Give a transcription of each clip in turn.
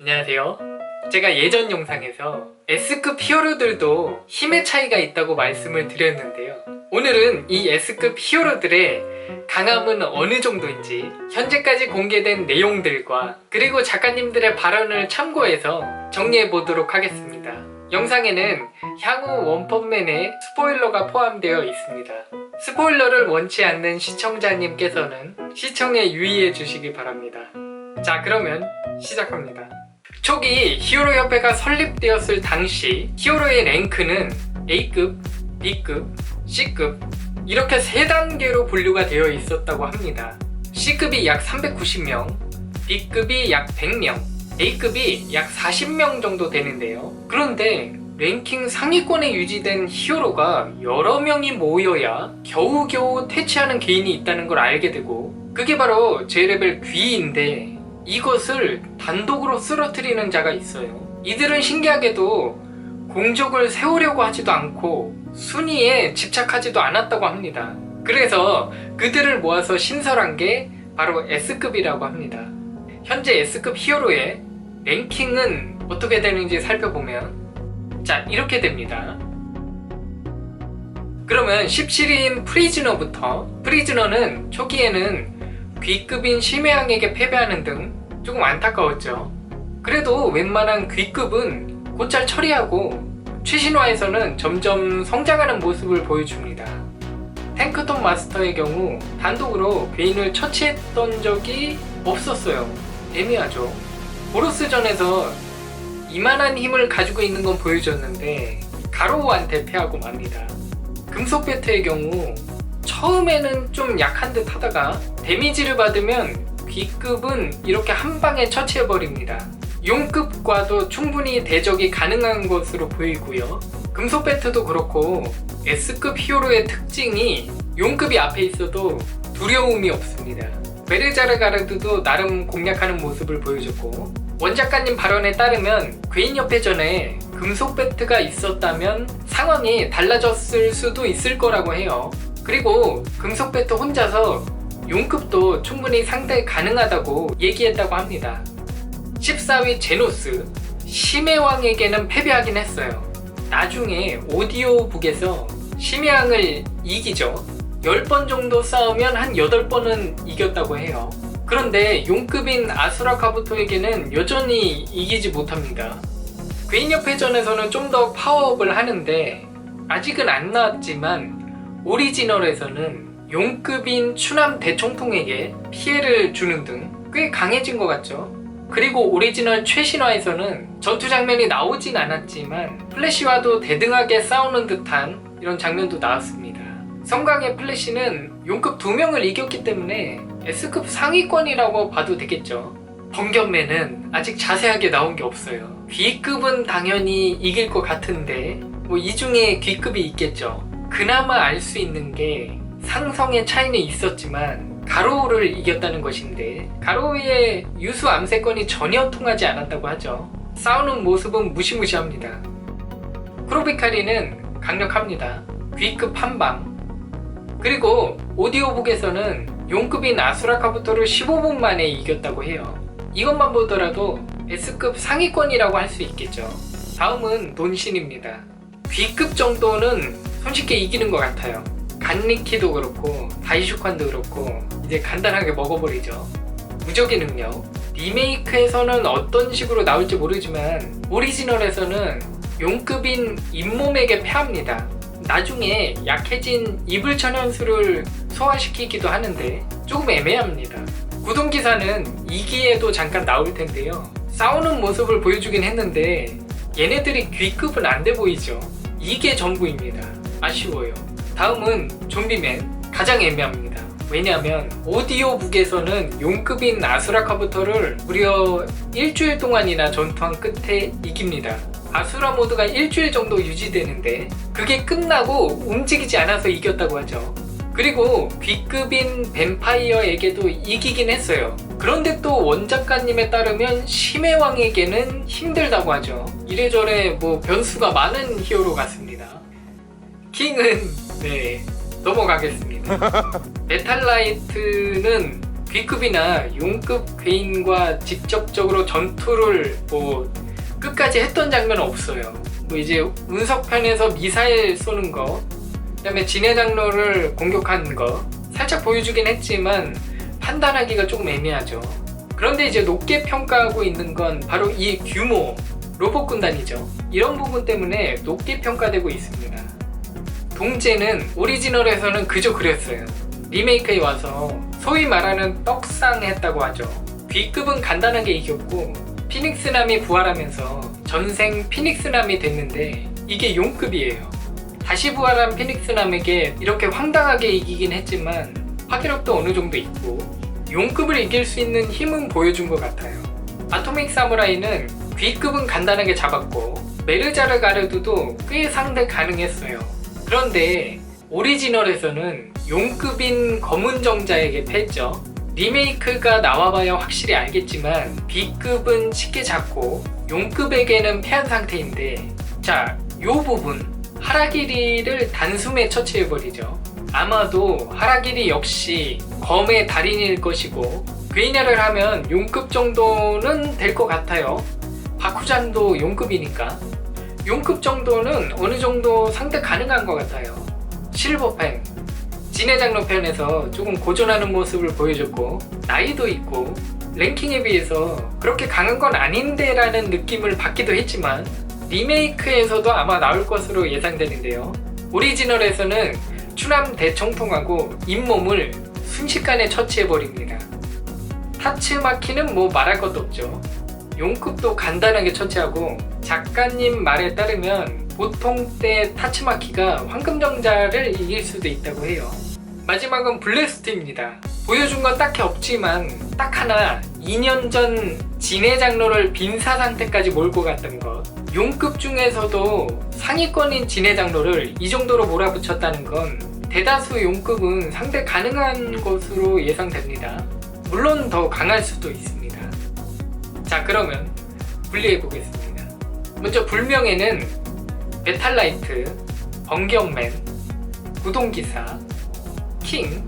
안녕하세요. 제가 예전 영상에서 S급 히어로들도 힘의 차이가 있다고 말씀을 드렸는데요. 오늘은 이 S급 히어로들의 강함은 어느 정도인지 현재까지 공개된 내용들과 그리고 작가님들의 발언을 참고해서 정리해 보도록 하겠습니다. 영상에는 향후 원펀맨의 스포일러가 포함되어 있습니다. 스포일러를 원치 않는 시청자님께서는 시청에 유의해 주시기 바랍니다. 자, 그러면 시작합니다. 초기 히어로협회가 설립되었을 당시 히어로의 랭크는 A급, B급, C급 이렇게 3단계로 분류가 되어 있었다고 합니다. C급이 약 390명, B급이 약 100명, A급이 약 40명 정도 되는데요. 그런데 랭킹 상위권에 유지된 히어로가 여러 명이 모여야 겨우겨우 퇴치하는 개인이 있다는 걸 알게 되고, 그게 바로 J레벨 귀인데 이것을 단독으로 쓰러뜨리는 자가 있어요. 이들은 신기하게도 공적을 세우려고 하지도 않고 순위에 집착하지도 않았다고 합니다. 그래서 그들을 모아서 신설한 게 바로 S급이라고 합니다. 현재 S급 히어로의 랭킹은 어떻게 되는지 살펴보면 자, 이렇게 됩니다. 그러면 17위인 프리즈너부터, 프리즈너는 초기에는 B급인 심해왕에게 패배하는 등 조금 안타까웠죠. 그래도 웬만한 B급은 곧잘 처리하고 최신화에서는 점점 성장하는 모습을 보여줍니다. 탱크톱 마스터의 경우 단독으로 괴인을 처치했던 적이 없었어요. 애매하죠. 보로스전에서 이만한 힘을 가지고 있는 건 보여줬는데 가로우한테 패하고 맙니다. 금속 배트의 경우 처음에는 좀 약한 듯 하다가 데미지를 받으면 B급은 이렇게 한 방에 처치해버립니다. 용급과도 충분히 대적이 가능한 것으로 보이고요. 금속 배트도 그렇고 S급 히어로의 특징이 용급이 앞에 있어도 두려움이 없습니다. 베르자르가르드도 나름 공략하는 모습을 보여줬고, 원작가님 발언에 따르면 괴인협회전에 금속 배트가 있었다면 상황이 달라졌을 수도 있을 거라고 해요. 그리고 금속 배트 혼자서 용급도 충분히 상대 가능하다고 얘기했다고 합니다. 14위 제노스, 심해왕에게는 패배하긴 했어요. 나중에 오디오북에서 심해왕을 이기죠. 10번 정도 싸우면 한 8번은 이겼다고 해요. 그런데 용급인 아수라 카부토에게는 여전히 이기지 못합니다. 괴인협회전에서는 좀 더 파워업을 하는데 아직은 안 나왔지만 오리지널에서는 용급인 추남 대총통에게 피해를 주는 등 꽤 강해진 것 같죠. 그리고 오리지널 최신화에서는 전투 장면이 나오진 않았지만 플래시와도 대등하게 싸우는 듯한 이런 장면도 나왔습니다. 성광의 플래시는 용급 2명을 이겼기 때문에 S급 상위권이라고 봐도 되겠죠. 번견맨은 아직 자세하게 나온 게 없어요. B급은 당연히 이길 것 같은데 이 중에 B급이 있겠죠. 그나마 알 수 있는 게 상성의 차이는 있었지만 가로우를 이겼다는 것인데, 가로우의 유수 암세권이 전혀 통하지 않았다고 하죠. 싸우는 모습은 무시무시합니다. 크로비카리는 강력합니다. B급 한방. 그리고 오디오북에서는 용급인 아수라 카부토를 15분 만에 이겼다고 해요. 이것만 보더라도 S급 상위권이라고 할 수 있겠죠. 다음은 논신입니다. B급 정도는 손쉽게 이기는 것 같아요. 간리키도 그렇고 다이슈칸도 그렇고 이제 간단하게 먹어버리죠. 무적의 능력. 리메이크에서는 어떤 식으로 나올지 모르지만 오리지널에서는 용급인 잇몸에게 패합니다. 나중에 약해진 이불천연수를 소화시키기도 하는데 조금 애매합니다. 구동기사는 2기에도 잠깐 나올 텐데요. 싸우는 모습을 보여주긴 했는데 얘네들이 B급은 안 돼 보이죠. 이게 전부입니다. 아쉬워요. 다음은 좀비맨. 가장 애매합니다. 왜냐하면 오디오북에서는 용급인 아수라 카부토를 무려 일주일 동안이나 전투한 끝에 이깁니다. 아수라 모드가 일주일 정도 유지되는데 그게 끝나고 움직이지 않아서 이겼다고 하죠. 그리고 B급인 뱀파이어에게도 이기긴 했어요. 그런데 또 원작가님에 따르면 심해왕에게는 힘들다고 하죠. 이래저래 변수가 많은 히어로 같습니다. 킹은 넘어가겠습니다. 메탈라이트는 B급이나 용급 괴인과 직접적으로 전투를 끝까지 했던 장면은 없어요. 이제 운석편에서 미사일 쏘는 거, 그다음에 진해 장로를 공격하는 거 살짝 보여주긴 했지만 판단하기가 조금 애매하죠. 그런데 이제 높게 평가하고 있는 건 바로 이 규모, 로봇 군단이죠. 이런 부분 때문에 높게 평가되고 있습니다. 동제는 오리지널에서는 그저 그랬어요. 리메이크에 와서 소위 말하는 떡상했다고 하죠. B급은 간단하게 이겼고 피닉스남이 부활하면서 전생 피닉스남이 됐는데 이게 용급이에요. 다시 부활한 피닉스남에게 이렇게 황당하게 이기긴 했지만 파괴력도 어느 정도 있고 용급을 이길 수 있는 힘은 보여준 것 같아요. 아토믹 사무라이는 B급은 간단하게 잡았고 메르자르 가르드도 꽤 상대 가능했어요. 그런데 오리지널에서는 용급인 검은 정자에게 패했죠. 리메이크가 나와봐야 확실히 알겠지만 B급은 쉽게 잡고 용급에게는 패한 상태인데, 자, 요 부분 하라기리를 단숨에 처치해버리죠. 아마도 하라기리 역시 검의 달인일 것이고 괴인야를 하면 용급 정도는 될 것 같아요. 바쿠잔도 용급이니까 용급 정도는 어느 정도 상대 가능한 것 같아요. 실버펜 진해 장로 편에서 조금 고전하는 모습을 보여줬고 나이도 있고 랭킹에 비해서 그렇게 강한 건 아닌데 라는 느낌을 받기도 했지만 리메이크에서도 아마 나올 것으로 예상되는데요. 오리지널에서는 추남 대청통하고 잇몸을 순식간에 처치해버립니다. 타츠마키는 말할 것도 없죠. 용급도 간단하게 처치하고 작가님 말에 따르면 보통 때 타츠마키가 황금정자를 이길 수도 있다고 해요. 마지막은 블레스트입니다. 보여준 건 딱히 없지만 딱 하나 2년 전 진해 장로를 빈사 상태까지 몰고 갔던 것. 용급 중에서도 상위권인 진해 장로를 이 정도로 몰아붙였다는 건 대다수 용급은 상대 가능한 것으로 예상됩니다. 물론 더 강할 수도 있습니다. 자, 그러면 분리해 보겠습니다. 먼저 불명예는 메탈라이트, 번개맨, 구동기사, 킹,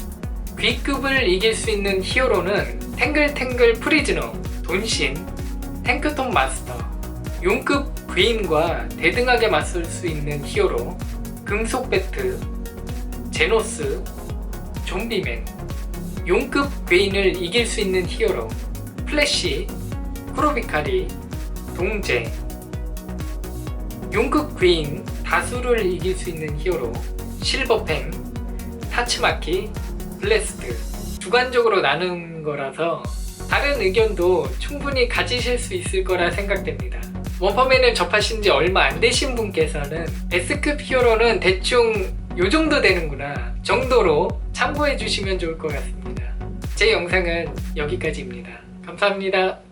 B급을 이길 수 있는 히어로는 탱글탱글 프리즈너, 돈신, 탱크톱 마스터, 용급 괴인과 대등하게 맞설 수 있는 히어로, 금속 배트, 제노스, 좀비맨, 용급 괴인을 이길 수 있는 히어로, 플래시, 쿠로비카리, 동제, 용급 괴인 다수를 이길 수 있는 히어로, 실버펜, 타츠마키, 블레스트. 주관적으로 나눈 거라서 다른 의견도 충분히 가지실 수 있을 거라 생각됩니다. 원퍼맨을 접하신 지 얼마 안 되신 분께서는 S급 히어로는 대충 요 정도 되는구나 정도로 참고해 주시면 좋을 것 같습니다. 제 영상은 여기까지입니다. 감사합니다.